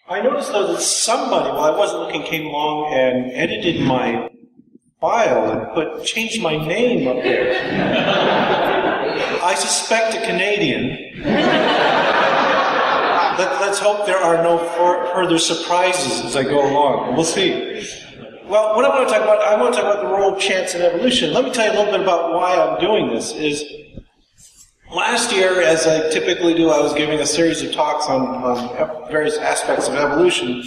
I noticed, though, that somebody, while I wasn't looking, came along and edited my file and changed my name up there. I suspect a Canadian. Let's hope there are no further surprises as I go along. We'll see. Well, what I want to talk about, the role of chance in evolution. Let me tell you a little bit about why I'm doing this. Last year, as I typically do, I was giving a series of talks on various aspects of evolution.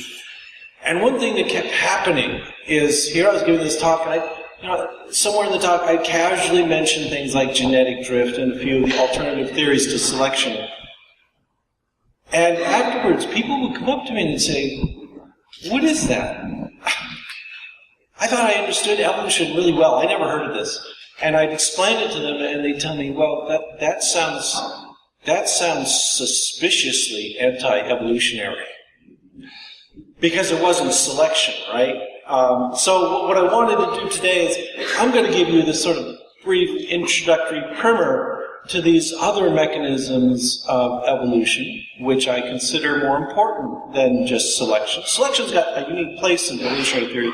And one thing that kept happening is, here I was giving this talk, and somewhere in the talk, I casually mentioned things like genetic drift and a few of the alternative theories to selection. And afterwards, people would come up to me and say, "What is that?" I thought I understood evolution really well. I never heard of this. And I'd explain it to them, and they'd tell me, "Well, that sounds suspiciously anti-evolutionary." Because it wasn't selection, right? So what I wanted to do today is, I'm going to give you this sort of brief introductory primer to these other mechanisms of evolution, which I consider more important than just selection. Selection's got a unique place in evolutionary theory,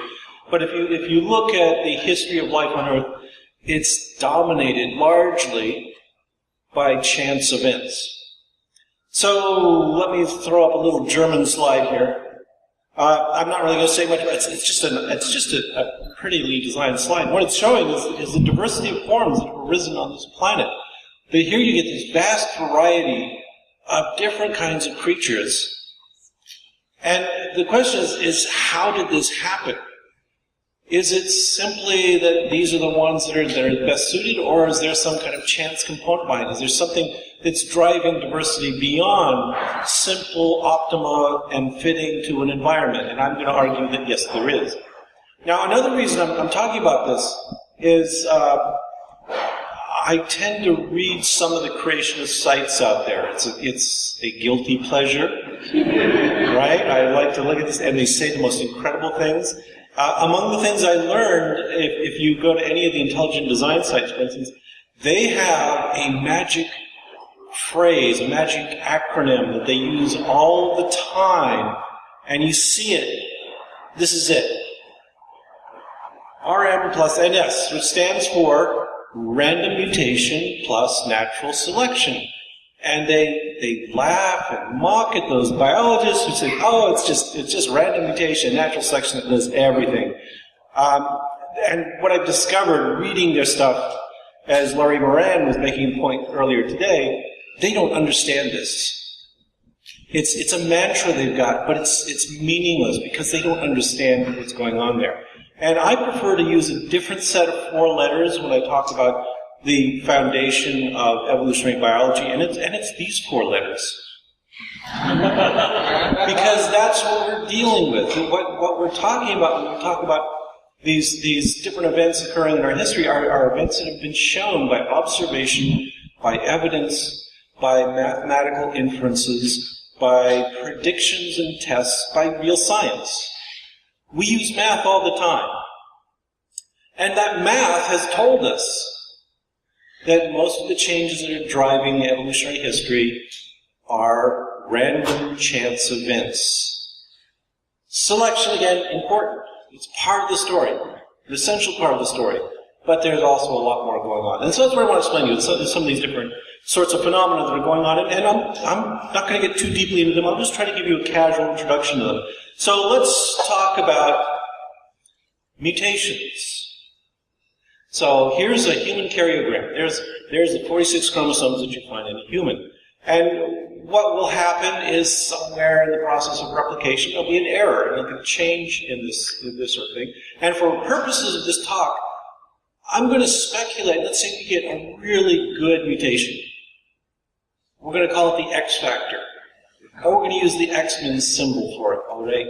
but if you look at the history of life on Earth, it's dominated largely by chance events. So let me throw up a little German slide here. I'm not really going to say much. It's just a prettily designed slide. What it's showing is the diversity of forms that have arisen on this planet. But here you get this vast variety of different kinds of creatures. And the question is how did this happen? Is it simply that these are the ones that are best suited, or is there some kind of chance component behind it? Is there something that's driving diversity beyond simple optima and fitting to an environment? And I'm going to argue that yes, there is. Now, another reason I'm talking about this is I tend to read some of the creationist sites out there. It's a guilty pleasure, right? I like to look at this, and they say the most incredible things. Among the things I learned, if you go to any of the intelligent design sites, for instance, they have a magic phrase, a magic acronym that they use all the time, and you see it. This is it. RM plus NS, which stands for random mutation plus natural selection. And they laugh and mock at those biologists who say, "Oh, it's just random mutation, natural selection that does everything." And what I've discovered reading their stuff, as Laurie Moran was making a point earlier today, they don't understand this. It's a mantra they've got, but it's meaningless because they don't understand what's going on there. And I prefer to use a different set of 4 letters when I talk about the foundation of evolutionary biology, and it's these 4 letters. Because that's what we're dealing with. What we're talking about when we talk about these different events occurring in our history are events that have been shown by observation, by evidence, by mathematical inferences, by predictions and tests, by real science. We use math all the time. And that math has told us that most of the changes that are driving evolutionary history are random chance events. Selection, again, important. It's part of the story, an essential part of the story. But there's also a lot more going on. And so that's what I want to explain to you. There's some of these different sorts of phenomena that are going on. And I'm not going to get too deeply into them. I'll just try to give you a casual introduction to them. So let's talk about mutations. So here's a human karyogram. There's the 46 chromosomes that you find in a human. And what will happen is somewhere in the process of replication, there'll be an error, and there'll be a change in this sort of thing. And for purposes of this talk, I'm going to speculate, let's say we get a really good mutation. We're going to call it the X factor. And we're going to use the X-Men symbol for it, all right?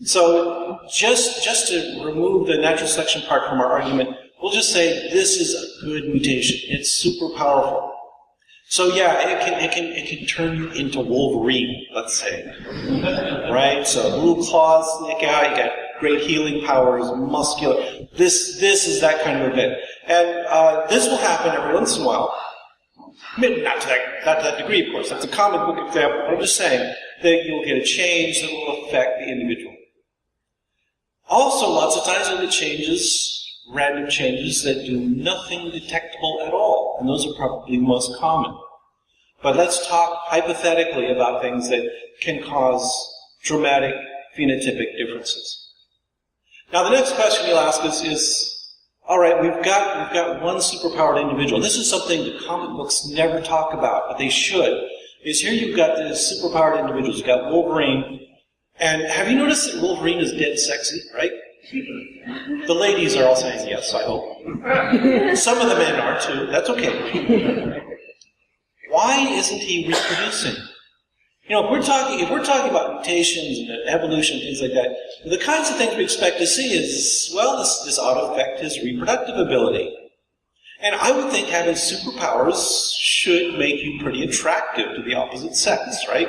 So just to remove the natural selection part from our argument, we'll just say this is a good mutation. It's super powerful. So yeah, it can turn you into Wolverine, let's say. Right? So little claws stick out, you got great healing powers, muscular. This is that kind of event. And this will happen every once in a while. Not to that degree, of course. That's a comic book example. I'm just saying that you'll get a change that will affect the individual. Also, lots of times you'll get changes, random changes that do nothing detectable at all, and those are probably the most common. But let's talk hypothetically about things that can cause dramatic phenotypic differences. Now, the next question you'll ask is all right, we've got one superpowered individual. This is something the comic books never talk about, but they should. Is here you've got the superpowered individuals. You've got Wolverine. And have you noticed that Wolverine is dead sexy, right? The ladies are all saying yes, I hope. Some of the men are too. That's okay. Why isn't he reproducing? You know, if we're talking about mutations and evolution, things like that, the kinds of things we expect to see is, well, this ought to affect his reproductive ability. And I would think having superpowers should make you pretty attractive to the opposite sex, right?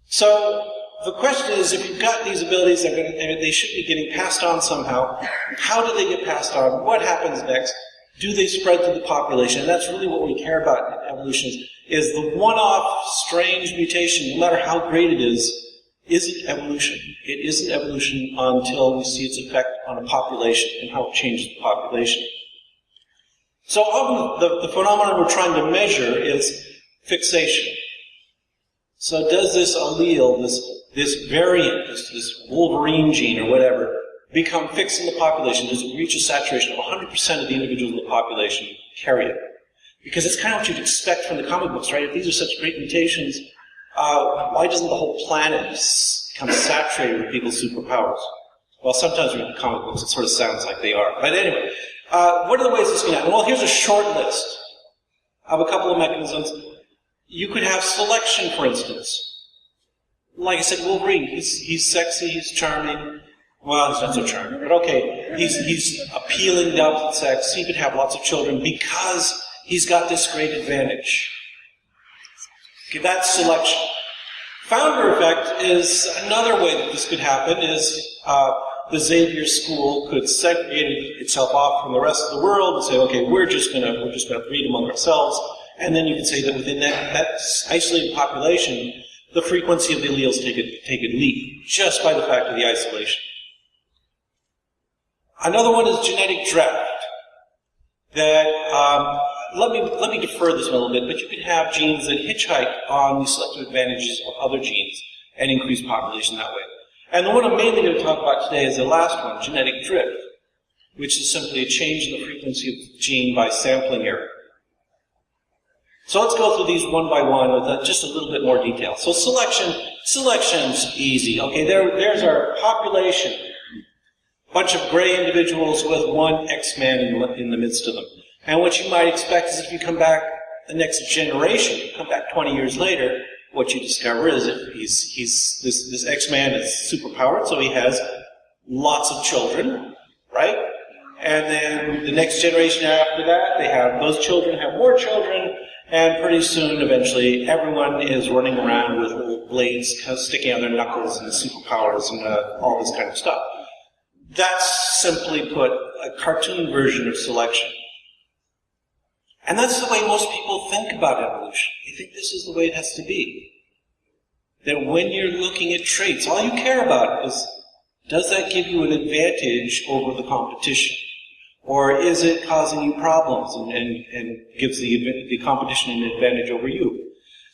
So the question is, if you've got these abilities, they should be getting passed on somehow. How do they get passed on? What happens next? Do they spread through the population? And that's really what we care about in evolution, is the one-off strange mutation, no matter how great it is, isn't evolution. It isn't evolution until we see its effect on a population and how it changes the population. So often the phenomenon we're trying to measure is fixation. So does this allele, this variant, this Wolverine gene or whatever, become fixed in the population? Does it reach a saturation of 100% of the individuals in the population carry it? Because it's kind of what you'd expect from the comic books, right? If these are such great mutations, why doesn't the whole planet become saturated with people's superpowers? Well, sometimes when you read comic books, it sort of sounds like they are. But anyway, what are the ways this can happen? Well, here's a short list of a couple of mechanisms. You could have selection, for instance. Like I said, Wolverine, he's sexy, he's charming. Well, he's not so charming, but okay. He's appealing to the opposite sex. He could have lots of children because he's got this great advantage. Okay, that's selection. Founder effect is another way that this could happen, is the Xavier school could segregate itself off from the rest of the world and say, okay, we're just gonna breed among ourselves. And then you could say that within that isolated population, the frequency of the alleles take a leap just by the fact of the isolation. Another one is genetic draft. That let me defer this one a little bit, but you could have genes that hitchhike on the selective advantages of other genes and increase population that way. And the one I'm mainly going to talk about today is the last one, genetic drift, which is simply a change in the frequency of the gene by sampling error. So let's go through these one by one with just a little bit more detail. So selection's easy. Okay, there's our population. Bunch of gray individuals with one X-man in the midst of them. And what you might expect is if you come back the next generation, you come back 20 years later, what you discover is that this X-man is superpowered, so he has lots of children, right? And then the next generation after that, those children have more children, and pretty soon, eventually, everyone is running around with little blades sticking out their knuckles and superpowers and all this kind of stuff. That's simply put a cartoon version of selection. And that's the way most people think about evolution. They think this is the way it has to be. That when you're looking at traits, all you care about is, does that give you an advantage over the competition? Or is it causing you problems and gives the competition an advantage over you?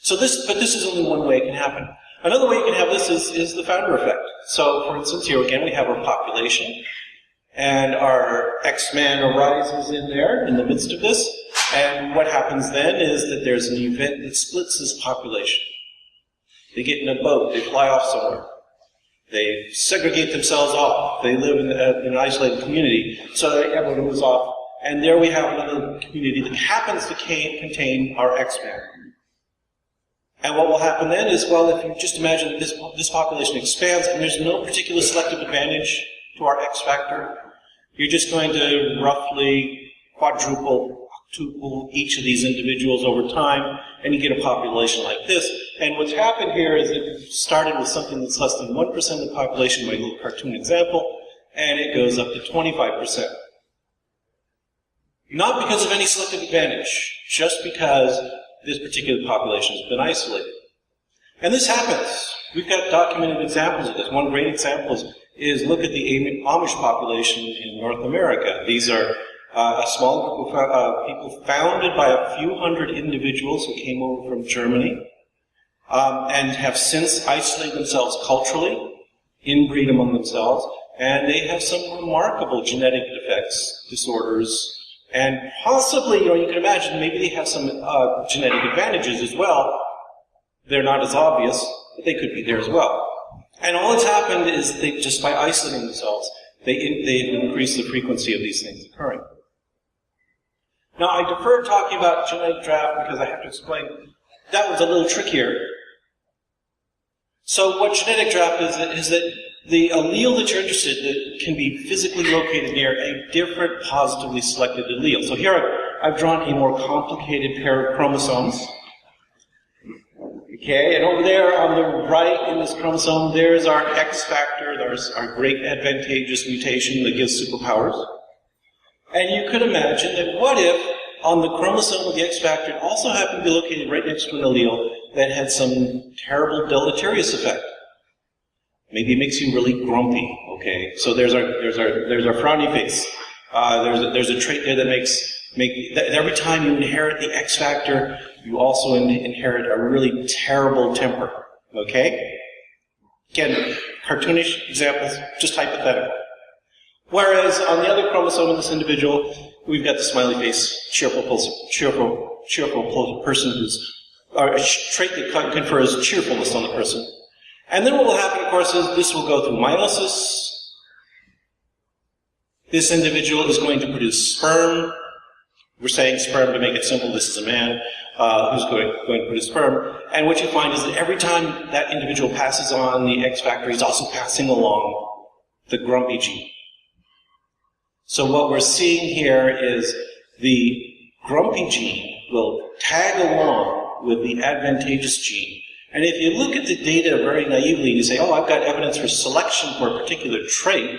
But this is only one way it can happen. Another way you can have this is the founder effect. So, for instance, here again we have our population, and our X-man arises in there in the midst of this, and what happens then is that there's an event that splits this population. They get in a boat, they fly off somewhere. They segregate themselves off. They live in an isolated community, so everyone moves off. And there we have another community that happens to contain our X-man. And what will happen then is, well, if you just imagine that this population expands and there's no particular selective advantage to our X factor, you're just going to roughly quadruple each of these individuals over time, and you get a population like this. And what's happened here is it started with something that's less than 1% of the population, my little cartoon example, and it goes up to 25%. Not because of any selective advantage, just because this particular population has been isolated. And this happens. We've got documented examples of this. One great example is look at the Amish population in North America. These are a small group of people founded by a few hundred individuals who came over from Germany and have since isolated themselves culturally, inbreed among themselves, and they have some remarkable genetic defects, disorders, and possibly, you can imagine, maybe they have some genetic advantages as well. They're not as obvious, but they could be there as well. And all that's happened is they, just by isolating themselves, they increase the frequency of these things occurring. Now, I defer talking about genetic draft because I have to explain that one's a little trickier. So what genetic draft is that the allele that you're interested in can be physically located near a different positively selected allele. So here I've drawn a more complicated pair of chromosomes. Okay, and over there on the right in this chromosome, there's our X factor, there's our great advantageous mutation that gives superpowers. And you could imagine that what if on the chromosome of the X factor it also happened to be located right next to an allele that had some terrible deleterious effect? Maybe it makes you really grumpy, okay? So there's our frowny face. There's a trait there that that every time you inherit the X factor, you also inherit a really terrible temper, okay? Again, cartoonish examples, just hypothetical. Whereas on the other chromosome in this individual, we've got the smiley face, cheerful person a trait that confers cheerfulness on the person. And then what will happen, of course, is this will go through meiosis. This individual is going to produce sperm. We're saying sperm to make it simple. This is a man who's going to produce sperm. And what you find is that every time that individual passes on the X factor, he's also passing along the grumpy gene. So what we're seeing here is the grumpy gene will tag along with the advantageous gene. And if you look at the data very naively and you say, oh, I've got evidence for selection for a particular trait,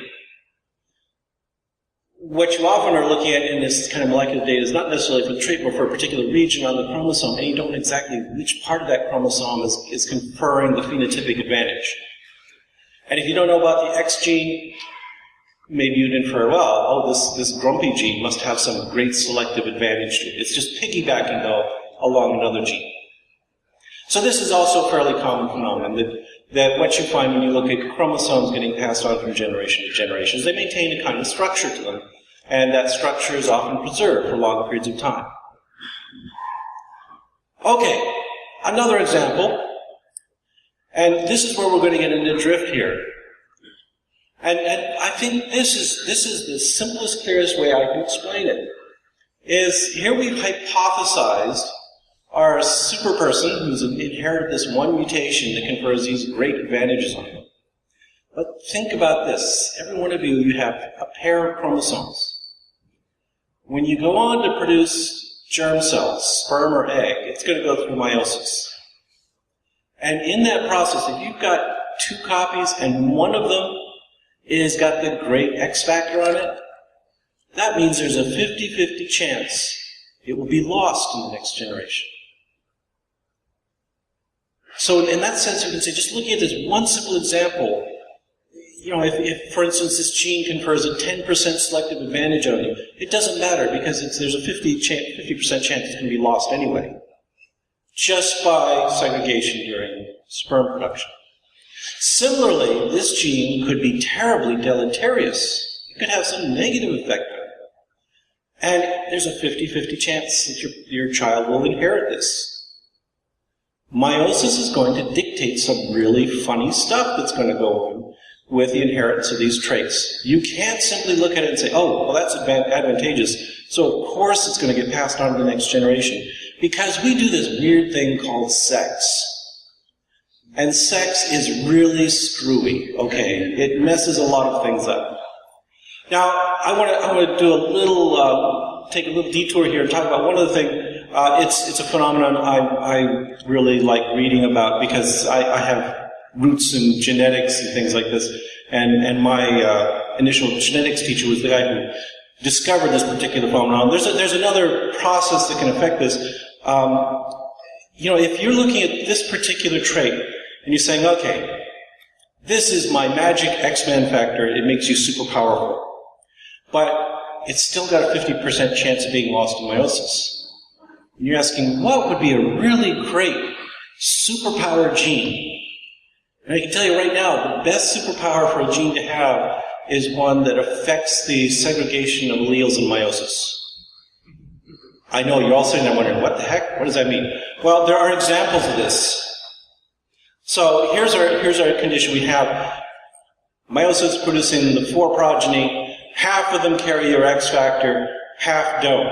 what you often are looking at in this kind of molecular data is not necessarily for the trait, but for a particular region on the chromosome, and you don't know exactly which part of that chromosome is conferring the phenotypic advantage. And if you don't know about the X gene, maybe you'd infer, well, oh, this grumpy gene must have some great selective advantage to it. It's just piggybacking, though, along another gene. So this is also a fairly common phenomenon, that what you find when you look at chromosomes getting passed on from generation to generation is they maintain a kind of structure to them, and that structure is often preserved for long periods of time. Okay, another example, and this is where we're going to get into drift here. And I think this is the simplest, clearest way I can explain it, is here we've hypothesized our super person who's inherited this one mutation that confers these great advantages on him. But think about this. Every one of you have a pair of chromosomes. When you go on to produce germ cells, sperm or egg, it's going to go through meiosis. And in that process, if you've got two copies and one of them is got the great X factor on it, that means there's a 50-50 chance it will be lost in the next generation. So in that sense, you can say, just looking at this one simple example, if for instance, this gene confers a 10% selective advantage on you, it doesn't matter because there's a 50% chance it's going to be lost anyway, just by segregation during sperm production. Similarly, this gene could be terribly deleterious. It could have some negative effect on it. And there's a 50-50 chance that your child will inherit this. Meiosis is going to dictate some really funny stuff that's going to go on with the inheritance of these traits. You can't simply look at it and say, oh, well, that's advantageous, so of course it's going to get passed on to the next generation. Because we do this weird thing called sex. And sex is really screwy, okay? It messes a lot of things up. Now, I want to do take a little detour here and talk about one other thing. It's a phenomenon I really like reading about because I have roots in genetics and things like this. And my initial genetics teacher was the guy who discovered this particular phenomenon. There's another process that can affect this. If you're looking at this particular trait and you're saying, okay, this is my magic X-Men factor, it makes you super powerful, but it's still got a 50% chance of being lost in meiosis. And you're asking, what would be a really great superpower gene? And I can tell you right now, the best superpower for a gene to have is one that affects the segregation of alleles in meiosis. I know you're all sitting there wondering, what the heck? What does that mean? Well, there are examples of this. So here's our condition. We have meiosis producing the 4 progeny. Half of them carry your X factor, half don't.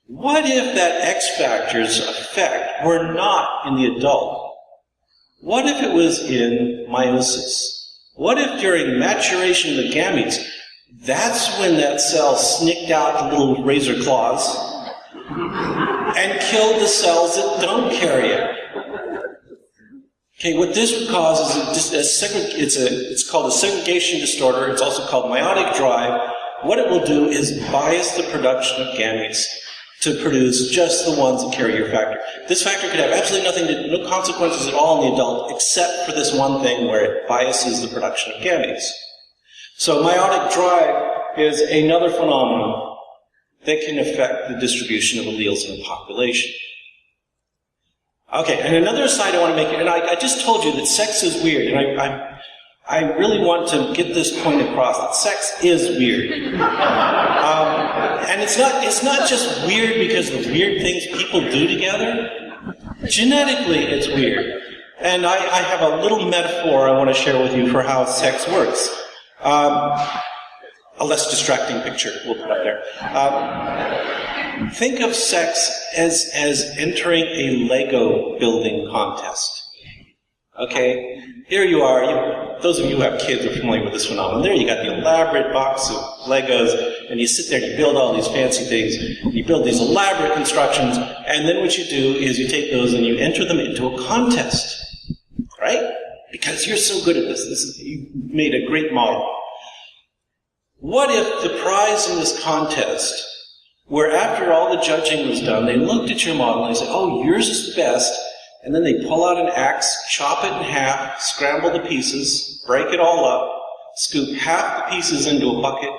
What if that X factor's effect were not in the adult? What if it was in meiosis? What if during maturation of the gametes, that's when that cell snicked out the little razor claws and killed the cells that don't carry it? Okay, what this would cause is it's called a segregation disorder. It's also called meiotic drive. What it will do is bias the production of gametes to produce just the ones that carry your factor. This factor could have absolutely no consequences at all in the adult, except for this one thing where it biases the production of gametes. So meiotic drive is another phenomenon that can affect the distribution of alleles in a population. Okay, and another aside I want to make, and I just told you that sex is weird, and I really want to get this point across, that sex is weird. And it's not just weird because of the weird things people do together. Genetically, it's weird. And I have a little metaphor I want to share with you for how sex works. A less distracting picture we'll put up there. Think of sex as entering a Lego building contest. Okay? Here you are. Those of you who have kids are familiar with this phenomenon. There you got the elaborate box of Legos, and you sit there and you build all these fancy things. You build these elaborate constructions, and then what you do is you take those and you enter them into a contest. Right? Because you're so good at this. You made a great model. What if the prize in this contest, where after all the judging was done, they looked at your model and they said, oh, yours is the best, and then they pull out an axe, chop it in half, scramble the pieces, break it all up, scoop half the pieces into a bucket,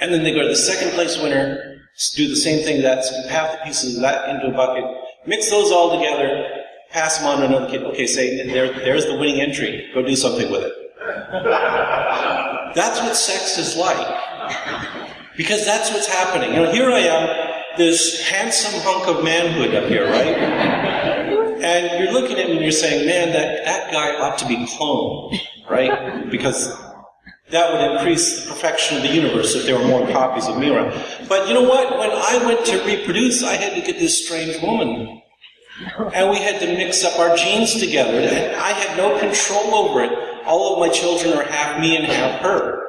and then they go to the second place winner, do the same thing to that, scoop half the pieces of that into a bucket, mix those all together, pass them on to another kid. Okay, say, there's the winning entry. Go do something with it. That's what sex is like. Because that's what's happening. Here I am, this handsome hunk of manhood up here, right? And you're looking at me and you're saying, man, that guy ought to be cloned, right? Because that would increase the perfection of the universe if there were more copies of me around. But you know what? When I went to reproduce, I had to get this strange woman. And we had to mix up our genes together. And I had no control over it. All of my children are half me and half her.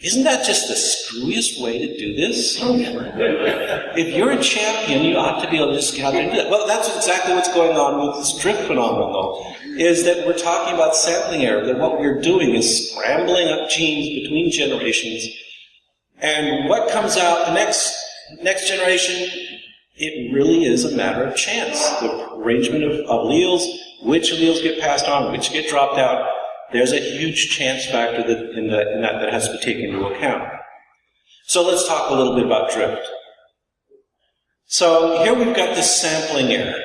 Isn't that just the screwiest way to do this? If you're a champion, you ought to be able to just get out there and do that. Well, that's exactly what's going on with this drift phenomenon, though, is that we're talking about sampling error, that what we're doing is scrambling up genes between generations, and what comes out the next generation, it really is a matter of chance. The arrangement of alleles, which alleles get passed on, which get dropped out, there's a huge chance factor that has to be taken into account. So let's talk a little bit about drift. So here we've got this sampling error.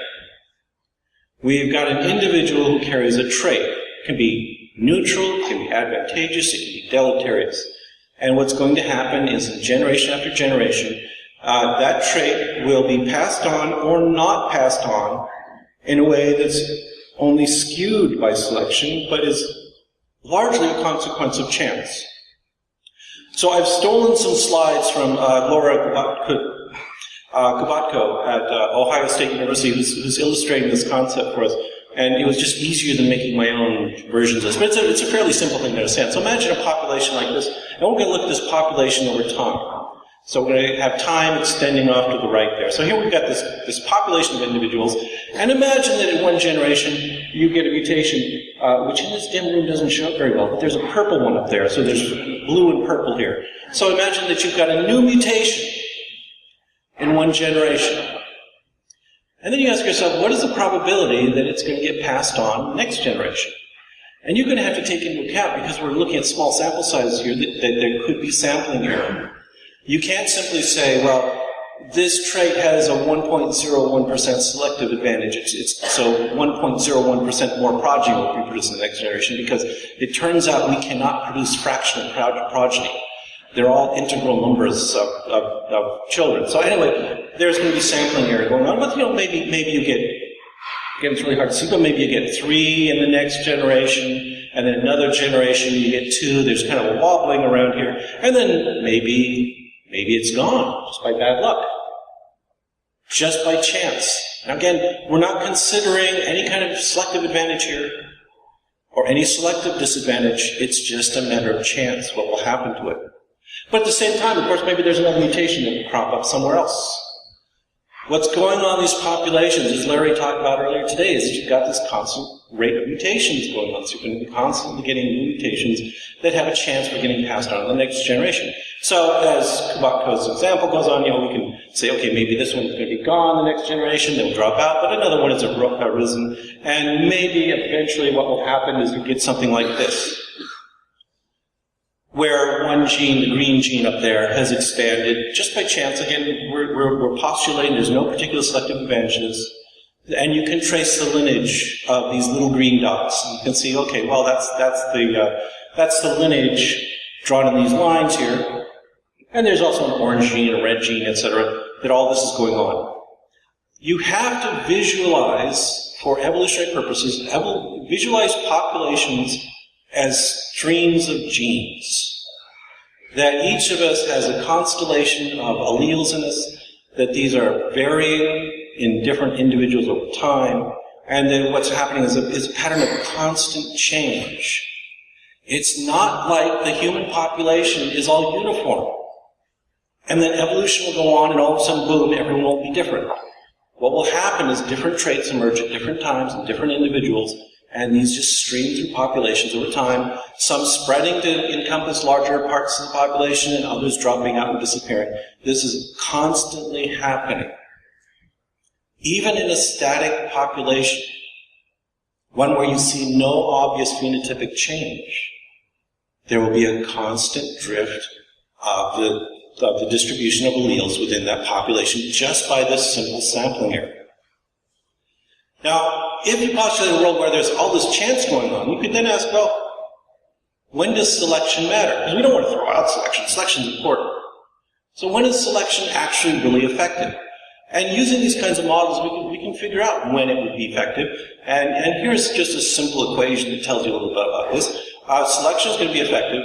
We've got an individual who carries a trait. It can be neutral, it can be advantageous, it can be deleterious. And what's going to happen is in generation after generation, that trait will be passed on or not passed on in a way that's only skewed by selection, but is largely a consequence of chance. So I've stolen some slides from Laura Kubatko at Ohio State University, who's illustrating this concept for us. And it was just easier than making my own versions of this. But it's a fairly simple thing to understand. So imagine a population like this. And we're going to look at this population over time. So we're going to have time extending off to the right there. So here we've got this population of individuals, and imagine that in one generation you get a mutation, which in this dim room doesn't show up very well, but there's a purple one up there, so there's blue and purple here. So imagine that you've got a new mutation in one generation. And then you ask yourself, what is the probability that it's going to get passed on next generation? And you're going to have to take into account, because we're looking at small sample sizes here, that there could be sampling error. You can't simply say, well, this trait has a 1.01% selective advantage. So 1.01% more progeny will be produced in the next generation, because it turns out we cannot produce fractional progeny. They're all integral numbers of children. So anyway, there's going to be sampling error going on. But maybe you get, again, it's really hard to see, but maybe you get 3 in the next generation, and then another generation you get 2. There's kind of a wobbling around here, and then maybe it's gone, just by bad luck. Just by chance. Now again, we're not considering any kind of selective advantage here, or any selective disadvantage. It's just a matter of chance what will happen to it. But at the same time, of course, maybe there's another mutation that will crop up somewhere else. What's going on in these populations, as Larry talked about earlier today, is that you've got this constant rate of mutations going on. So you're going to be constantly getting new mutations that have a chance for getting passed on to the next generation. So as Kubatko's example goes on, we can say, okay, maybe this one's going to be gone the next generation, they'll drop out, but another one has arisen, and maybe eventually what will happen is you get something like this, where one gene, the green gene up there, has expanded just by chance. Again, we're postulating there's no particular selective advantages, and you can trace the lineage of these little green dots. And you can see, okay, well, that's the lineage drawn in these lines here, and there's also an orange gene, a red gene, etc., that all this is going on. You have to visualize, for evolutionary purposes, visualize populations as streams of genes. That each of us has a constellation of alleles in us, that these are varying in different individuals over time, and then what's happening is a pattern of constant change. It's not like the human population is all uniform. And then evolution will go on, and all of a sudden, boom, everyone will be different. What will happen is different traits emerge at different times in different individuals, and these just stream through populations over time, some spreading to encompass larger parts of the population and others dropping out and disappearing. This is constantly happening. Even in a static population, one where you see no obvious phenotypic change, there will be a constant drift of the distribution of alleles within that population just by this simple sampling error. Now, if you postulate a world where there's all this chance going on, you could then ask, well, when does selection matter? Because we don't want to throw out selection. Selection is important. So when is selection actually really effective? And using these kinds of models, we can figure out when it would be effective. And here's just a simple equation that tells you a little bit about this. Selection is going to be effective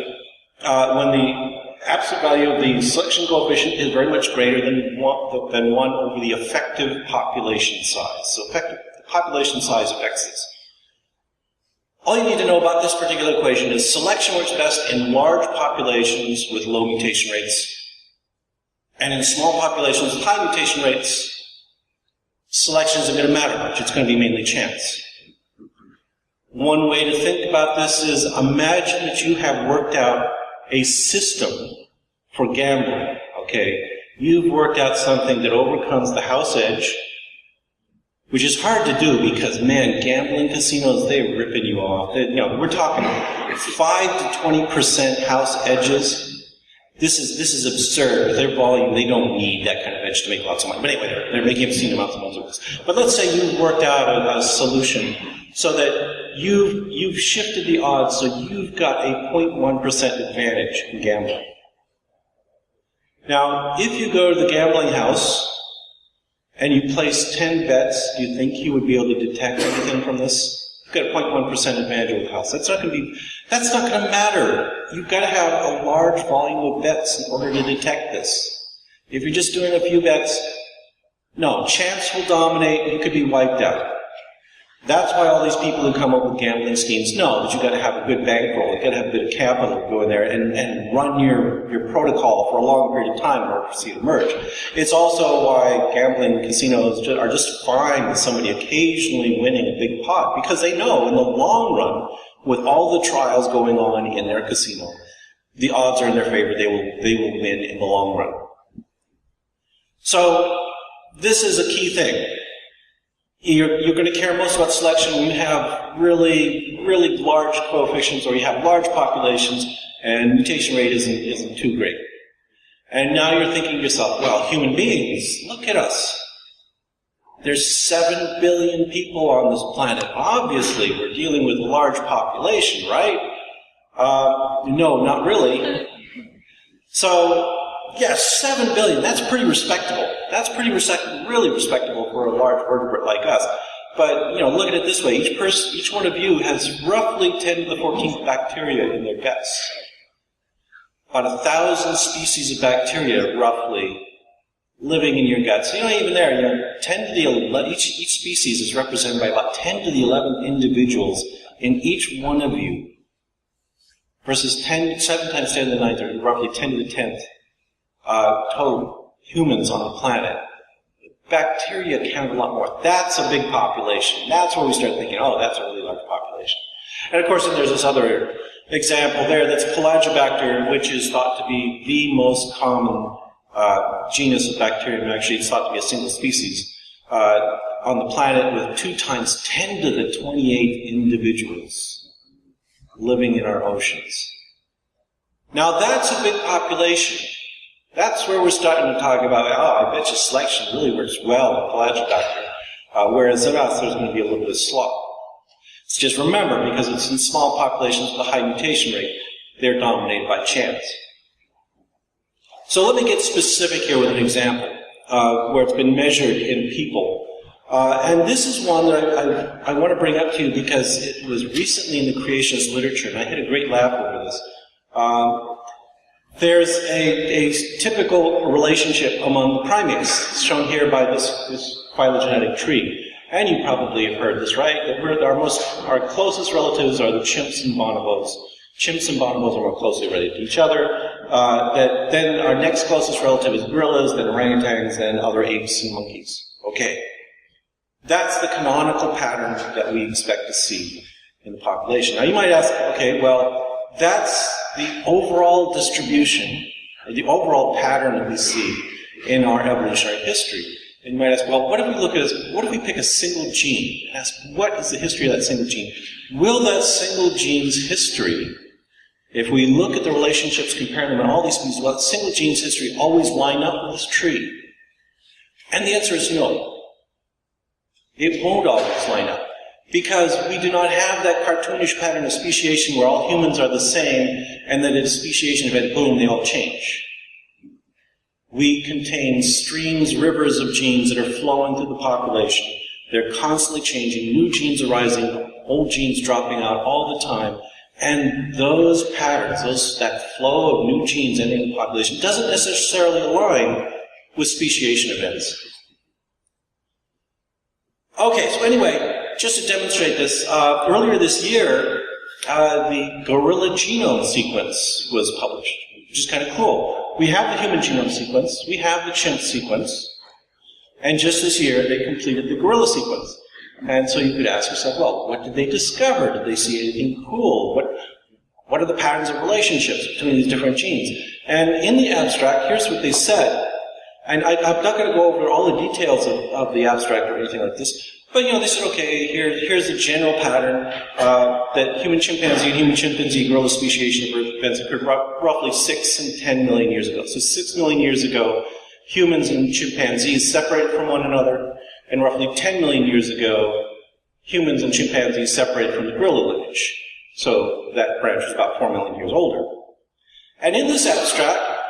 when the absolute value of the selection coefficient is very much greater than 1 over the effective population size. So effective population size affects this. All you need to know about this particular equation is selection works best in large populations with low mutation rates. And in small populations with high mutation rates, selection isn't going to matter much. It's going to be mainly chance. One way to think about this is imagine that you have worked out a system for gambling, okay? You've worked out something that overcomes the house edge, which is hard to do because, man, gambling casinos, they're ripping you off. We're talking 5 to 20% house edges. This is absurd. With their volume, they don't need that kind of edge to make lots of money. But anyway, they're making obscene amounts of money with this. But let's say you've worked out a solution so that you've shifted the odds so you've got a 0.1% advantage in gambling. Now, if you go to the gambling house and you place 10 bets, do you think you would be able to detect anything from this? You've got a 0.1% advantage over the house. That's not going to matter. You've got to have a large volume of bets in order to detect this. If you're just doing a few bets, no, chance will dominate, you could be wiped out. That's why all these people who come up with gambling schemes know that you've got to have a good bankroll, you've got to have a bit of capital to go in there and run your protocol for a long period of time in order to see it emerge. It's also why gambling casinos are just fine with somebody occasionally winning a big pot, because they know in the long run, with all the trials going on in their casino, the odds are in their favor. They will win in the long run. So this is a key thing. You're going to care most about selection when you have really, really large coefficients, or you have large populations, and mutation rate isn't too great. And now you're thinking to yourself, well, human beings, look at us. There's 7 billion people on this planet. Obviously, we're dealing with a large population, right? No, not really. So, yes, 7 billion, that's pretty respectable. That's really respectable for a large vertebrate like us. But, look at it this way. Each one of you has roughly 10 to the 14th bacteria in their guts. About 1,000 species of bacteria, roughly, living in your guts. Even there, 10 to the 11, each species is represented by about 10 to the 11th individuals in each one of you. Versus 7 times 10 to the 9th, or roughly 10 to the 10th. Total humans on the planet. Bacteria count a lot more. That's a big population. That's where we start thinking, oh, that's a really large population. And of course, then there's this other example there that's Phylogenetic, which is thought to be the most common genus of bacterium. Actually, it's thought to be a single species on the planet with 2 times 10 to the 28 individuals living in our oceans. Now, that's a big population. That's where we're starting to talk about, I bet you selection really works well in Phylogenetic, whereas in us, there's going to be a little bit of slop. So just remember, because it's in small populations with a high mutation rate, they're dominated by chance. So let me get specific here with an example where it's been measured in people. And this is one that I want to bring up to you because it was recently in the creationist literature, and I had a great laugh over this. There's a typical relationship among the primates, shown here by this phylogenetic tree. And you probably have heard this, right? That our closest relatives are the chimps and bonobos. Chimps and bonobos are more closely related to each other. Then our next closest relative is gorillas, then orangutans, then other apes and monkeys. Okay. That's the canonical pattern that we expect to see in the population. Now you might ask, okay, well, that's the overall distribution, or the overall pattern that we see in our evolutionary history. And you might ask, well, what if we pick a single gene and ask, what is the history of that single gene? Will that single gene's history, if we look at the relationships, compare them in all these species, will that single gene's history always line up with this tree? And the answer is no. It won't always line up. Because we do not have that cartoonish pattern of speciation where all humans are the same, and then at a speciation event, boom, they all change. We contain streams, rivers of genes that are flowing through the population. They're constantly changing, new genes arising, old genes dropping out all the time. And those patterns, that flow of new genes entering the population, doesn't necessarily align with speciation events. Okay, so anyway, just to demonstrate this, earlier this year, the gorilla genome sequence was published, which is kind of cool. We have the human genome sequence, we have the chimp sequence, and just this year they completed the gorilla sequence. And so you could ask yourself, well, what did they discover? Did they see anything cool? What are the patterns of relationships between these different genes? And in the abstract, here's what they said. And I'm not going to go over all the details of the abstract or anything like this, but they said, okay, here's the general pattern that human chimpanzee and human chimpanzee gorilla speciation events occurred roughly 6 and 10 million years ago. So 6 million years ago, humans and chimpanzees separated from one another, and roughly 10 million years ago, humans and chimpanzees separated from the gorilla lineage. So that branch was about 4 million years older. And in this abstract,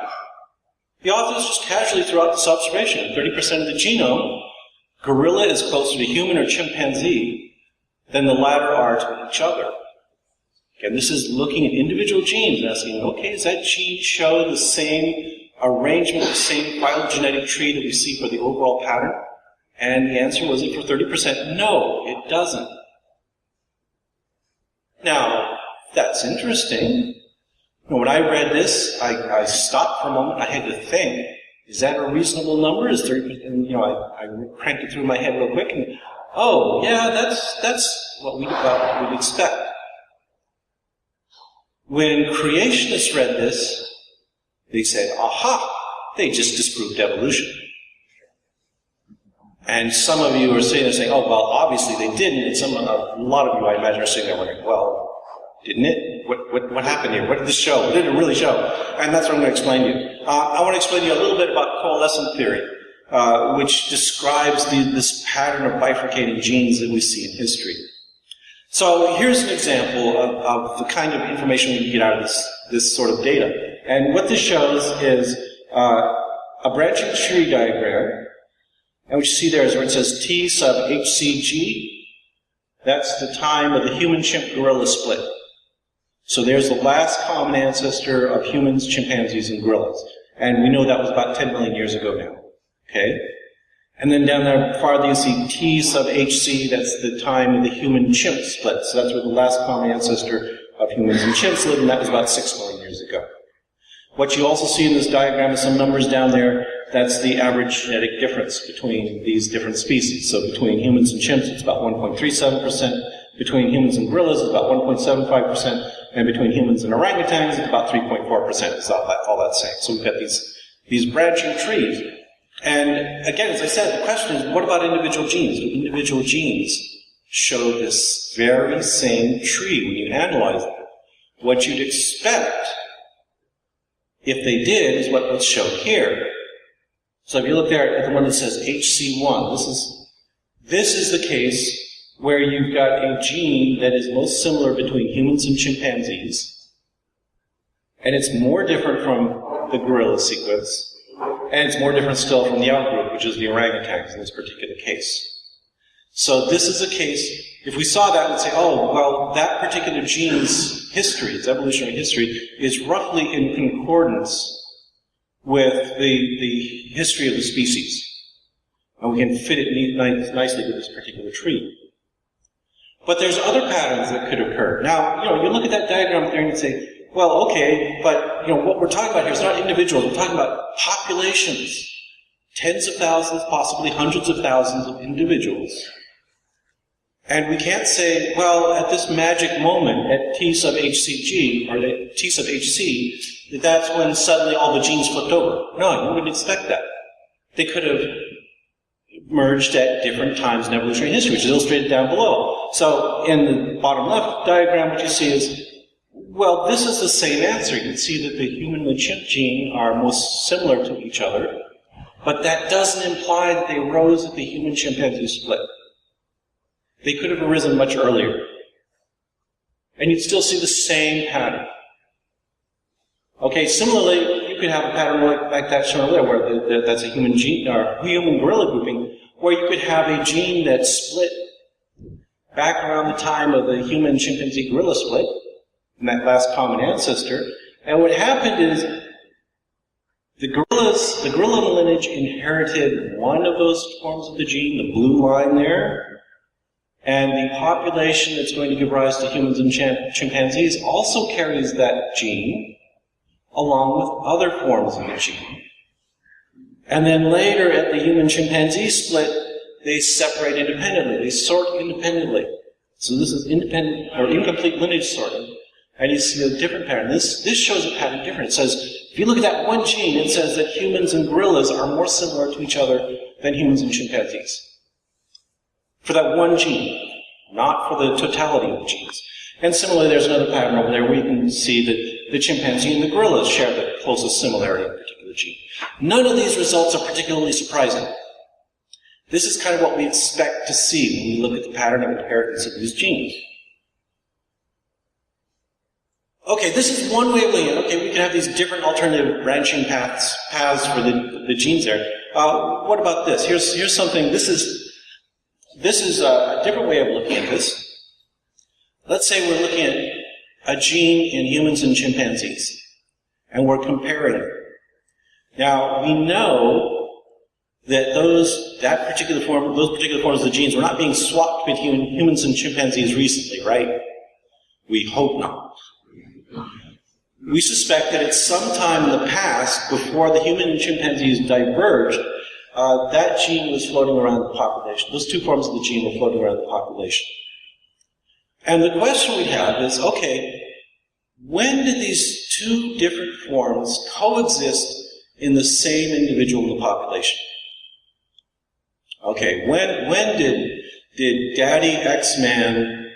the authors just casually threw out this observation: 30% of the genome, gorilla is closer to human or chimpanzee than the latter are to each other. Again, this is looking at individual genes and asking, okay, does that gene show the same arrangement, the same phylogenetic tree that we see for the overall pattern? And the answer was that for 30%, no, it doesn't. Now, that's interesting. When I read this, I stopped for a moment. I had to think, is that a reasonable number? Is 30%? And, I cranked it through my head real quick, and oh, yeah, that's what we'd expect. When creationists read this, they said, aha, they just disproved evolution. And some of you are saying, oh, well, obviously they didn't. And a lot of you, I imagine, are sitting there wondering, well, didn't it? What happened here? What did this show? What did it really show? And that's what I'm going to explain to you. I want to explain to you a little bit about coalescent theory, which describes this pattern of bifurcating genes that we see in history. So here's an example of the kind of information we can get out of this sort of data. And what this shows is a branching tree diagram. And what you see there is where it says T sub HCG. That's the time of the human-chimp-gorilla split. So there's the last common ancestor of humans, chimpanzees, and gorillas. And we know that was about 10 million years ago now. Okay? And then down there farther you see T sub HC, that's the time of the human-chimp split. So that's where the last common ancestor of humans and chimps lived, and that was about 6 million years ago. What you also see in this diagram is some numbers down there. That's the average genetic difference between these different species. So between humans and chimps, it's about 1.37%. Between humans and gorillas, it's about 1.75%. And between humans and orangutans, it's about 3.4%. Is all that's saying. So we've got these branching trees. And again, as I said, the question is, what about individual genes? Do individual genes show this very same tree when you analyze them? What you'd expect, if they did, is what's shown here. So if you look there at the one that says HC1, this is the case where you've got a gene that is most similar between humans and chimpanzees, and it's more different from the gorilla sequence, and it's more different still from the outgroup, which is the orangutans in this particular case. So this is a case, if we saw that, we'd say, oh, well, that particular gene's history, its evolutionary history, is roughly in concordance with the history of the species. And we can fit it nicely with this particular tree. But there's other patterns that could occur. Now, you look at that diagram there and you say, well, okay, but, what we're talking about here is not individuals. We're talking about populations. Tens of thousands, possibly hundreds of thousands of individuals. And we can't say, well, at this magic moment, at T sub HCG, or at T sub HC, that's when suddenly all the genes flipped over. No, you wouldn't expect that. They could have merged at different times in evolutionary history, which is illustrated down below. So in the bottom left diagram, what you see is, well, this is the same answer. You can see that the human and the chimp gene are most similar to each other, but that doesn't imply that they arose at the human-chimpanzee split. They could have arisen much earlier. And you'd still see the same pattern. Okay, similarly, you could have a pattern like that shown there, where that's a human gene, or human gorilla grouping, where you could have a gene that split back around the time of the human chimpanzee gorilla split, and that last common ancestor. And what happened is the gorilla lineage inherited one of those forms of the gene, the blue line there, and the population that's going to give rise to humans and chimpanzees also carries that gene, along with other forms of the gene. And then later at the human-chimpanzee split, they separate independently. They sort independently. So this is independent or incomplete lineage sorting. And you see a different pattern. This shows a pattern different. It says, if you look at that one gene, it says that humans and gorillas are more similar to each other than humans and chimpanzees. For that one gene, not for the totality of the genes. And similarly, there's another pattern over there where you can see that the chimpanzee and the gorillas share the closest similarity in a particular gene. None of these results are particularly surprising. This is kind of what we expect to see when we look at the pattern of inheritance of these genes. Okay, this is one way of looking at it. Okay, we can have these different alternative branching paths for the genes there. What about this? Here's something. This is a different way of looking at this. Let's say we're looking at a gene in humans and chimpanzees, and we're comparing it. Now, we know that those particular forms of the genes were not being swapped between humans and chimpanzees recently, right? We hope not. We suspect that at some time in the past, before the human and chimpanzees diverged, that gene was floating around the population. Those two forms of the gene were floating around the population. And the question we have is, okay, when did these two different forms coexist in the same individual in the population? Okay, when did Daddy X-Man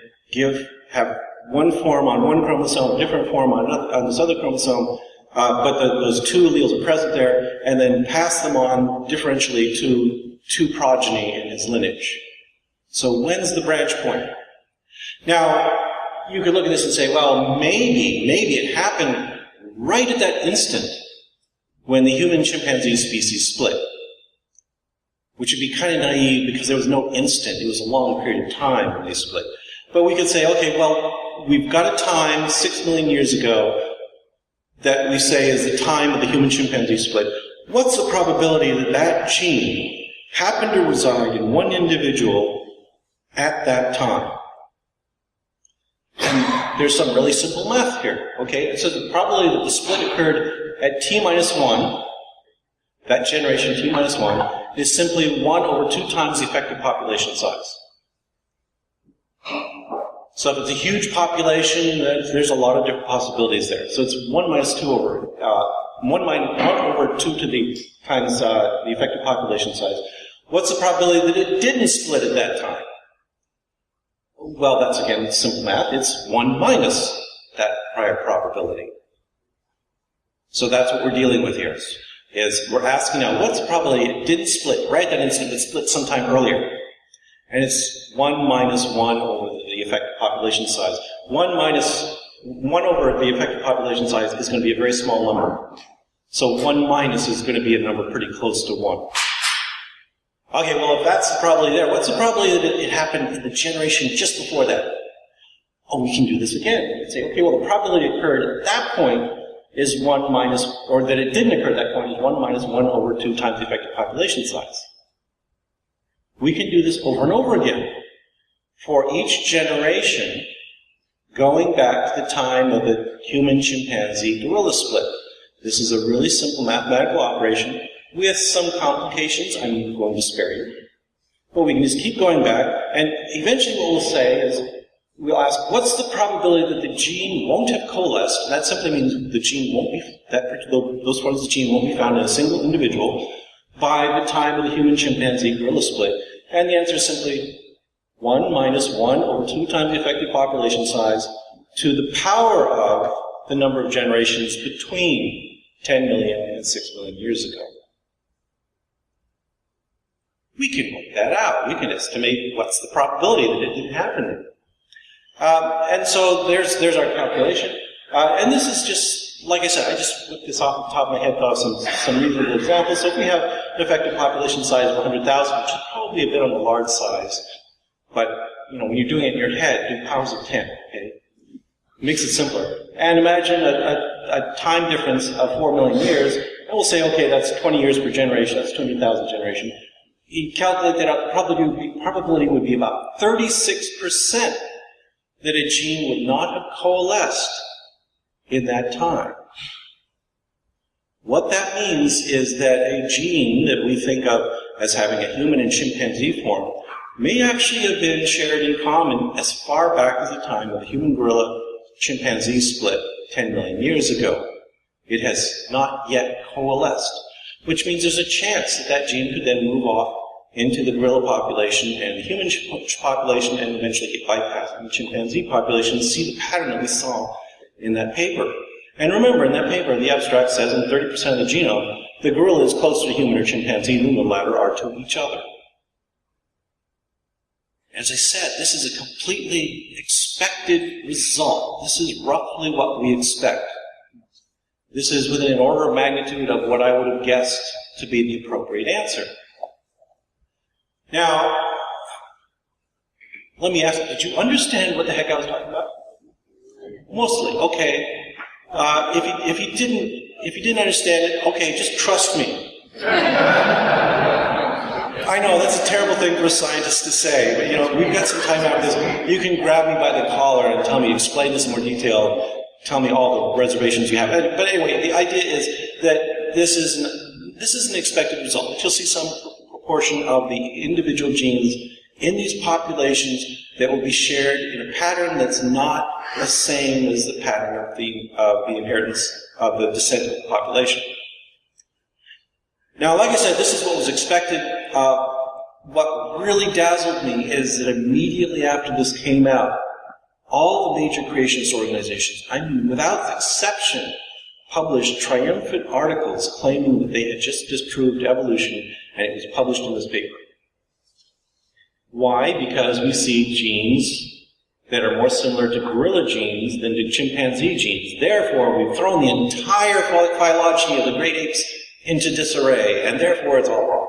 have one form on one chromosome, a different form on this other chromosome, but those two alleles are present there, and then pass them on differentially to progeny in his lineage? So when's the branch point? Now, you could look at this and say, well, maybe it happened right at that instant when the human-chimpanzee species split, which would be kind of naive because there was no instant. It was a long period of time when they split. But we could say, okay, well, we've got a time 6 million years ago that we say is the time of the human-chimpanzee split. What's the probability that that gene happened to reside in one individual at that time? And there's some really simple math here, okay? It says the probability that the split occurred at t-1, that generation t-1, is simply 1 over 2 times the effective population size. So if it's a huge population, there's a lot of different possibilities there. So it's 1 minus 2 over, 1 over 2 to the times the effective population size. What's the probability that it didn't split at that time? Well, that's again simple math. It's 1 minus that prior probability. So that's what we're dealing with here. Is we're asking now, what's the probability it didn't split right at that instant, it split sometime earlier? And it's 1 minus 1 over the effective population size. 1 over the effective population size is going to be a very small number. So 1 minus is going to be a number pretty close to 1. Okay, well, if that's the probability there, what's the probability that it happened in the generation just before that? Oh, we can do this again. We can say, okay, well, the probability it occurred at that point is 1 minus, or that it didn't occur at that point is 1 minus 1 over 2 times the effective population size. We can do this over and over again for each generation going back to the time of the human-chimpanzee gorilla split. This is a really simple mathematical operation with some complications. I'm going to spare you. But we can just keep going back, and eventually what we'll say is, we'll ask, what's the probability that the gene won't have coalesced? And that simply means the gene won't be, those forms of the gene won't be found in a single individual by the time of the human-chimpanzee gorilla split. And the answer is simply 1 minus 1 over 2 times the effective population size to the power of the number of generations between 10 million and 6 million years ago. We can work that out. We can estimate what's the probability that it didn't happen. And so there's our calculation. And this is just, like I said, I just looked this off the top of my head, thought of some reasonable examples. So if we have an effective population size of 100,000, which is probably a bit on the large size, but when you're doing it in your head, do powers of 10, okay? Makes it simpler. And imagine a time difference of 4 million years, and we'll say, okay, that's 20 years per generation, that's 200,000 generation. You calculate that out, the probability would be about 36% that a gene would not have coalesced in that time. What that means is that a gene that we think of as having a human and chimpanzee form may actually have been shared in common as far back as the time of the human-gorilla-chimpanzee split 10 million years ago. It has not yet coalesced, which means there's a chance that that gene could then move off into the gorilla population and the human population and eventually get bypassed in the chimpanzee population and see the pattern that we saw in that paper. And remember, in that paper, the abstract says in 30% of the genome, the gorilla is closer to human or chimpanzee than the latter are to each other. As I said, this is a completely expected result. This is roughly what we expect. This is within an order of magnitude of what I would have guessed to be the appropriate answer. Now, let me ask, did you understand what the heck I was talking about? Mostly, okay. If you didn't understand it, okay, just trust me. I know, that's a terrible thing for a scientist to say, but we've got some time after this. You can grab me by the collar and tell me, explain this in more detail, tell me all the reservations you have. But anyway, the idea is that this is an expected result. You'll see some proportion of the individual genes in these populations that will be shared in a pattern that's not the same as the pattern of the inheritance of the descent of the population. Now, like I said, this is what was expected. What really dazzled me is that immediately after this came out, all the major creationist organizations, I mean, without exception, published triumphant articles claiming that they had just disproved evolution, and it was published in this paper. Why? Because we see genes that are more similar to gorilla genes than to chimpanzee genes. Therefore, we've thrown the entire phylogeny of the great apes into disarray, and therefore it's all wrong.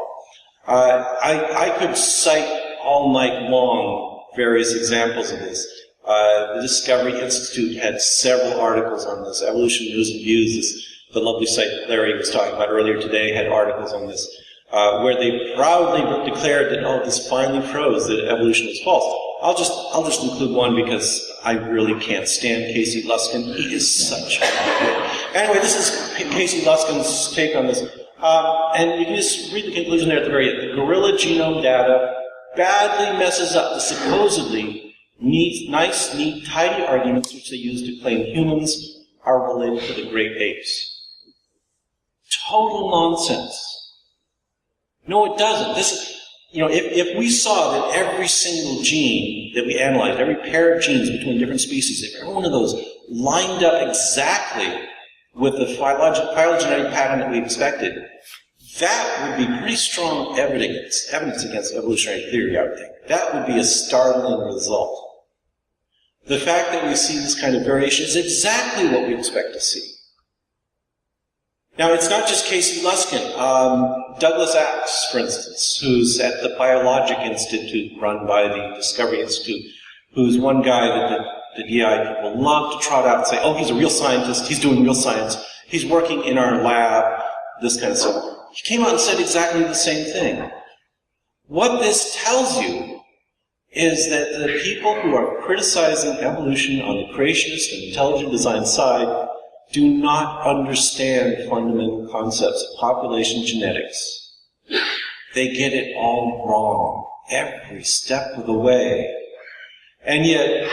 I could cite all night long various examples of this. The Discovery Institute had several articles on this. Evolution News and Views, the lovely site that Larry was talking about earlier today, had articles on this, where they proudly declared that, this finally proves that evolution is false. I'll just include one because I really can't stand Casey Luskin. He is such a idiot. Anyway, this is Casey Luskin's take on this. And you can just read the conclusion there at the very end. The gorilla genome data badly messes up the supposedly nice, neat, tidy arguments which they use to claim humans are related to the great apes. Total nonsense. No, it doesn't. This is, if we saw that every single gene that we analyzed, every pair of genes between different species, if every one of those lined up exactly with the phylogenetic pattern that we expected, that would be pretty strong evidence against evolutionary theory, I would think. That would be a startling result. The fact that we see this kind of variation is exactly what we expect to see. Now, it's not just Casey Luskin. Douglas Axe, for instance, who's at the Biologic Institute run by the Discovery Institute, who's one guy that the DI people love to trot out and say, he's a real scientist, he's doing real science, he's working in our lab, this kind of stuff. He came out and said exactly the same thing. What this tells you is that the people who are criticizing evolution on the creationist and intelligent design side do not understand fundamental concepts of population genetics. They get it all wrong, every step of the way. And yet,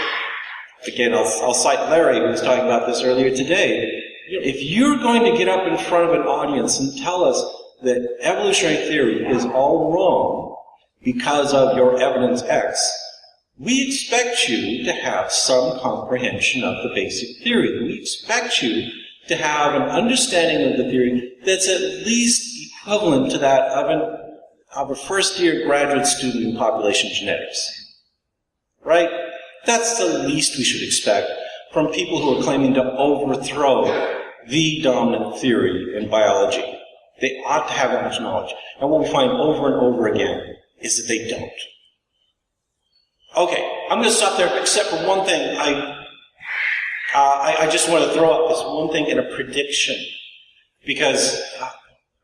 again, I'll cite Larry, who was talking about this earlier today. If you're going to get up in front of an audience and tell us that evolutionary theory is all wrong because of your evidence X, we expect you to have some comprehension of the basic theory. We expect you to have an understanding of the theory that's at least equivalent to that of a first-year graduate student in population genetics. Right? That's the least we should expect from people who are claiming to overthrow the dominant theory in biology. They ought to have that much knowledge. And what we find over and over again is that they don't. Okay, I'm going to stop there, except for one thing. I just want to throw up this one thing in a prediction. Because,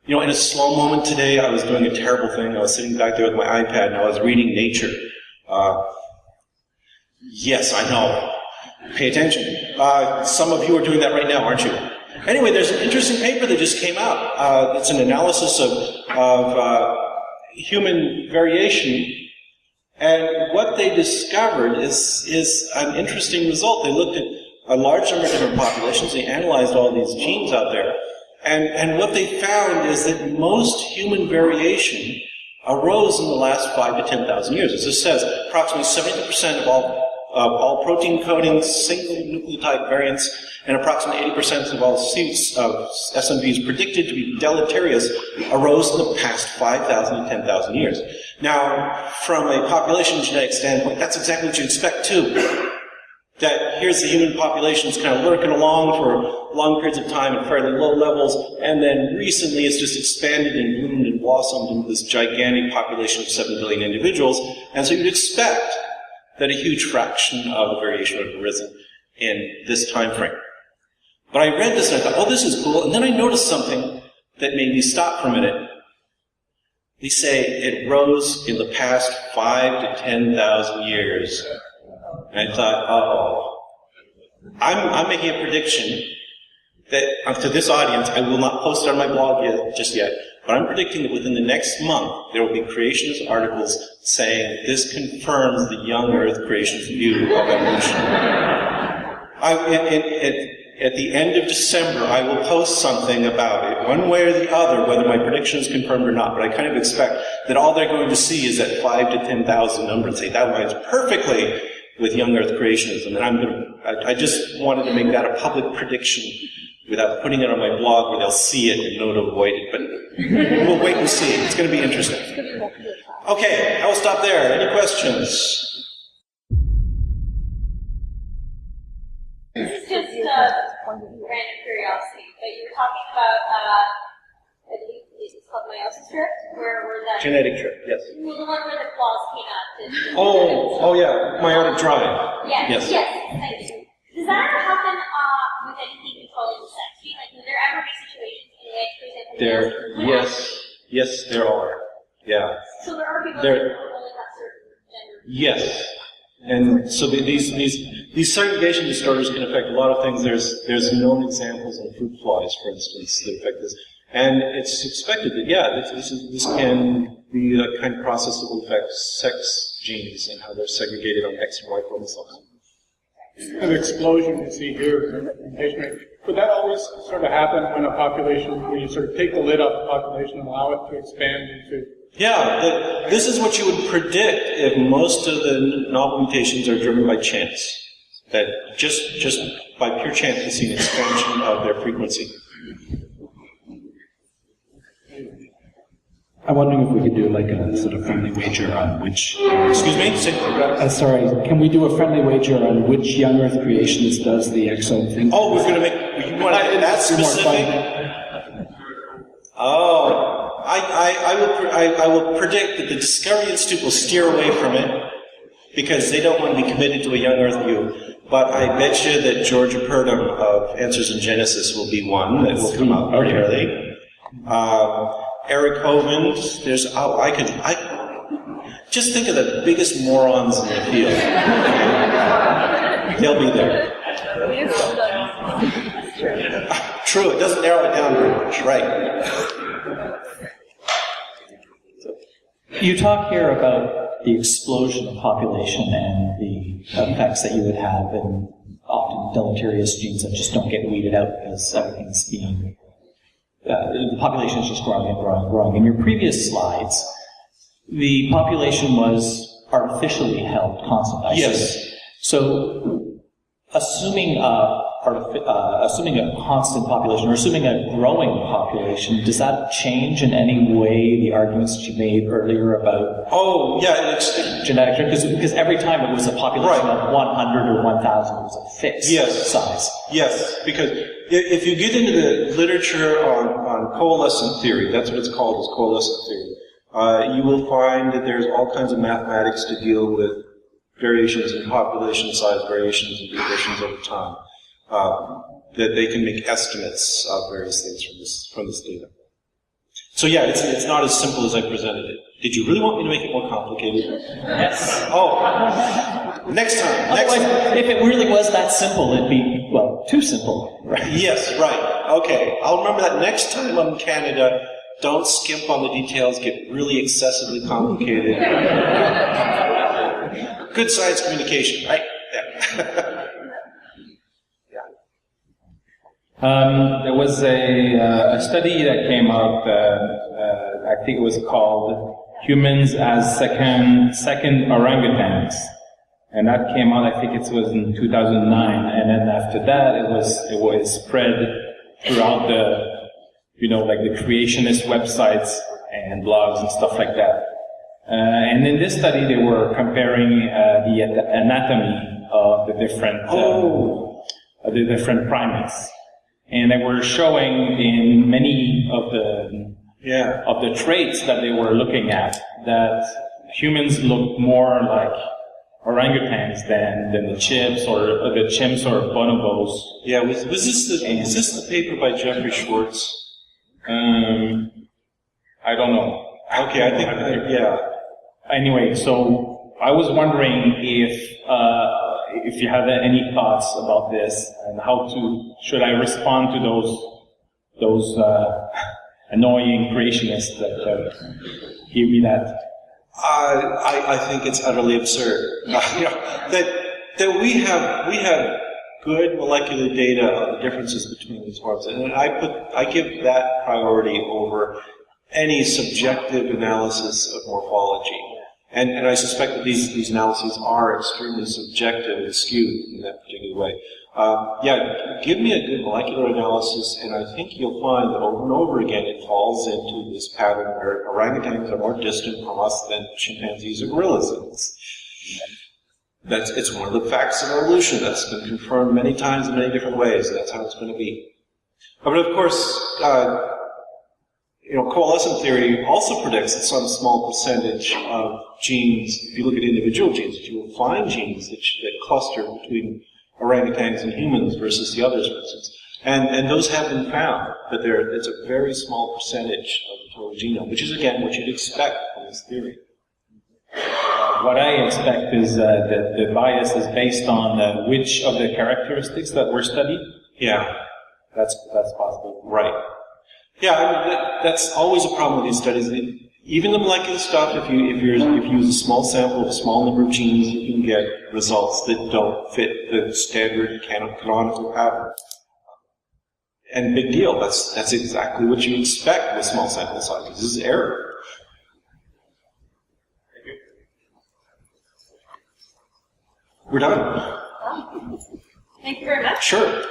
in a slow moment today, I was doing a terrible thing. I was sitting back there with my iPad, and I was reading Nature. Yes, I know. Pay attention. Some of you are doing that right now, aren't you? Anyway, there's an interesting paper that just came out. It's an analysis of human variation. And what they discovered is an interesting result. They looked at a large number of different populations. They analyzed all these genes out there. And what they found is that most human variation arose in the last 5 to 10,000 years. As it says, approximately 70% of all protein coding, single nucleotide variants, and approximately 80% of all SNVs predicted to be deleterious arose in the past 5,000 to 10,000 years. Now, from a population genetic standpoint, that's exactly what you'd expect too. That here's the human population that's kind of lurking along for long periods of time at fairly low levels, and then recently it's just expanded and bloomed and blossomed into this gigantic population of 7 billion individuals, and so you'd expect that a huge fraction of the variation would have arisen in this time frame. But I read this and I thought, this is cool, and then I noticed something that made me stop for a minute. They say it rose in the past 5 to 10,000 years. And I thought, uh-oh. I'm making a prediction that to this audience, I will not post it on my blog just yet, but I'm predicting that within the next month, there will be creationist articles saying this confirms the young Earth creationist view of evolution. At the end of December, I will post something about it, one way or the other, whether my prediction is confirmed or not, but I kind of expect that all they're going to see is that 5 to 10,000 number and say, that lines perfectly with young Earth creationism. And I just wanted to make that a public prediction without putting it on my blog where they'll see it and know to avoid it. But we'll wait and see. It's going to be interesting. Okay, I will stop there. Any questions? This is just random curiosity, but you were talking about, I think it's called Meiosis drift, where that... Genetic drift, yes. Well, the one where the claws came out. Oh yeah, Meiotic drying. Yes, thank you. Does that ever happen with anything controlling the sex gene? Like, will there ever be situations in which, for example, yes, there are. Yeah. So there are people who only have certain gender. Yes. And so these segregation disorders can affect a lot of things. There's known examples in fruit flies, for instance, that affect this. And it's expected that, this can be the kind of process that will affect sex genes and how they're segregated on X and Y chromosomes. An explosion you see here, would that always sort of happen when a population, where you sort of take the lid off the population and allow it to expand into... Yeah, this is what you would predict if most of the novel mutations are driven by chance. That just by pure chance you see an expansion of their frequency. I'm wondering if we could do like a sort of friendly wager on which... Excuse me? Sorry, can we do a friendly wager on which young Earth creationist does the exo thing? Oh, we're going to make... You want to that specific? Oh... I will predict that the Discovery Institute will steer away from it because they don't want to be committed to a young Earth view. But I bet you that George Purdom of Answers in Genesis will be one that will come out pretty early. Eric Hovind, just think of the biggest morons in the field. They'll be there. True, it doesn't narrow it down very much, right? You talk here about the explosion of population and the effects that you would have, and often deleterious genes that just don't get weeded out because everything's being... the population is just growing and growing and growing. In your previous slides, the population was artificially held constant. Yes. So, assuming a constant population, or assuming a growing population, does that change in any way the arguments that you made earlier about genetic drift? Because every time it was a population of 100 or 1,000, it was a fixed size. Yes, because if you get into the literature on coalescent theory, that's what it's called, is coalescent theory, you will find that there's all kinds of mathematics to deal with variations in population size, variations in divisions over time. That they can make estimates of various things from this data. So yeah, it's not as simple as I presented it. Did you really want me to make it more complicated? Yes. Oh, next time. If it really was that simple, it'd be, well, too simple. Right? Yes, right. Okay, I'll remember that next time I'm in Canada. Don't skimp on the details, get really excessively complicated. Good science communication, right? Yeah. There was a study that came out, I think it was called Humans as Second Orangutans. And that came out, I think it was in 2009. And then after that, it was spread throughout like the creationist websites and blogs and stuff like that. And in this study, they were comparing the anatomy of the different primates. And they were showing in many of the traits that they were looking at that humans look more like orangutans than the chimps or bonobos. Yeah, was this the paper by Jeffrey Schwartz? I don't know. Okay, I think, yeah. Anyway, so I was wondering if you have any thoughts about this and should I respond to those annoying creationists that give me that? I think it's utterly absurd. That we have good molecular data on the differences between these forms, and I give that priority over any subjective analysis of morphology. And I suspect that these analyses are extremely subjective and skewed in that particular way. Give me a good molecular analysis, and I think you'll find that over and over again it falls into this pattern where orangutans are more distant from us than chimpanzees or gorillas. It's one of the facts of evolution that's been confirmed many times in many different ways, and that's how it's going to be. But of course, coalescent theory also predicts that some small percentage of genes, if you look at individual genes, that you will find genes that cluster between orangutans and humans versus the others, for instance. And those have been found, but it's a very small percentage of the total genome, which is, again, what you'd expect from this theory. What I expect is that the bias is based on which of the characteristics that were studied. Yeah. That's possible. Right. Yeah, that's always a problem with these studies. Even the molecular stuff, if you use a small sample of a small number of genes, you can get results that don't fit the standard canonical pattern. And big deal. That's exactly what you expect with small sample sizes. This is error. We're done. Thank you very much. Sure.